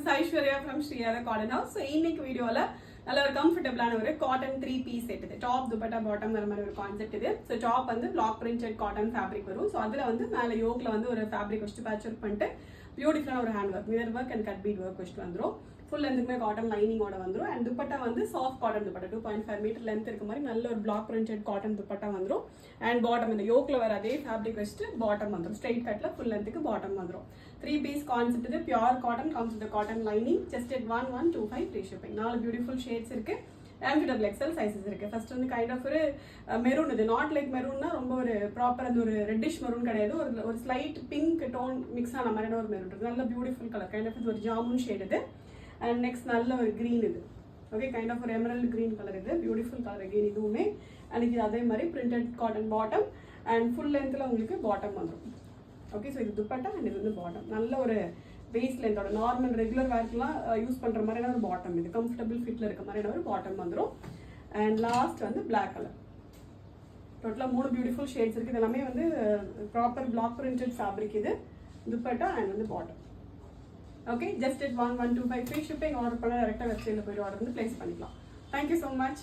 is Aishwarya from Shriyara Cotton House. So இன்னைக்கு வீடியோல நல்ல ஒரு கம்ஃபர்டபிளான ஒரு காட்டன் 3-piece செட் இது. டாப் துப்பட்டா பாட்டம் வர மாதிரி ஒரு கான்செப்ட் இது. ஸோ டாப் வந்து பிளாக் பிரிண்டட் காட்டன் ஃபேப்ரிக் வரும். ஸோ அதில் வந்து மேலே யோக்ல வந்து ஒரு ஃபேப்ரிக் வச்சுட்டு பேட்ச் ஒர்க் பண்ணிட்டு பியூட்டிஃபுல்லான ஒரு hand work, mirror work and cut beat work வச்சுட்டு வந்துடும். ஃபுல் லென்த்துக்குமே காட்டன் லைனிங்கோட வந்துடும். அண்ட் துப்பட்டா வந்து soft cotton dupatta 2.5 metre length இருக்க மாதிரி நல்ல ஒரு பிளாக் பிரிண்டட் காட்டன் துப்பட்டா வந்துடும். அண்ட் பாட்டம் இந்த யோக்ல வர அதே ஃபேப்ரிக் வச்சுட்டு பாட்டம் வந்துடும். ஸ்ட்ரைட் கட்ல ஃபுல் லென்த்துக்கு பாட்டம் வந்துடும். 3-piece கான்செப்ட் இது. Pure cotton comes with cotton lining. Just at 1125 free shipping. 4 beautiful shades இருக்கு. MW XL சைஸஸ் இருக்கு. ஃபர்ஸ்ட் வந்து கைண்ட் ஆஃப் ஒரு மெரூன், இது நாட் லைக் மெரூன்னா ரொம்ப ஒரு ப்ராப்பர் அந்த ஒரு ரெட்டிஷ் மெரூன் கிடையாது, ஒரு ஸ்லைட் பிங்க் டோன் மிக்ஸ் ஆன மாதிரியான ஒரு மெரூன் இருக்கு. நல்ல பியூட்டிஃபுல் கலர், கைண்ட் ஆஃப் ஒரு ஜாமுன் ஷேட் இது. அண்ட் நெக்ஸ்ட் நல்ல ஒரு க்ரீன் இது. ஓகே, கைண்ட் ஆஃப் ஒரு எமரல்ட் க்ரீன் கலர் இது. பியூட்டிஃபுல் கலர் அகெயின் இதுவுமே. அண்ட் இது அதே மாதிரி printed cotton bottom and full லென்த்தில் உங்களுக்கு பாட்டம் வந்துடும். ஓகே, ஸோ இது துப்பட்டா அண்ட் இது வந்து பாட்டம். நல்ல ஒரு வெயிஸ்ட் லென்த்தோட நார்மல் ரெகுலர் வேர்க்கெலாம் யூஸ் பண்ணுற மாதிரியான ஒரு பாட்டம் இது. கம்ஃபர்டபுள் ஃபிட்டில் இருக்க மாதிரியான ஒரு பாட்டம் வந்துடும். அண்ட் லாஸ்ட் வந்து பிளாக் கலர். டோட்டலாக 3 பியூட்டிஃபுல் ஷேட்ஸ் இருக்குது. இது எல்லாமே வந்து ப்ராப்பர் பிளாக் பிரிண்டட் ஃபேப்ரிக் இது. துப்பட்டா அண்ட் வந்து bottom. Okay, just at 1125 free shipping. Order பண்ண டேரெக்டாக வெப்சைட்டில் போய்ட்டு ஆர்டர் வந்து ப்ளேஸ் பண்ணிக்கலாம். Thank you so much.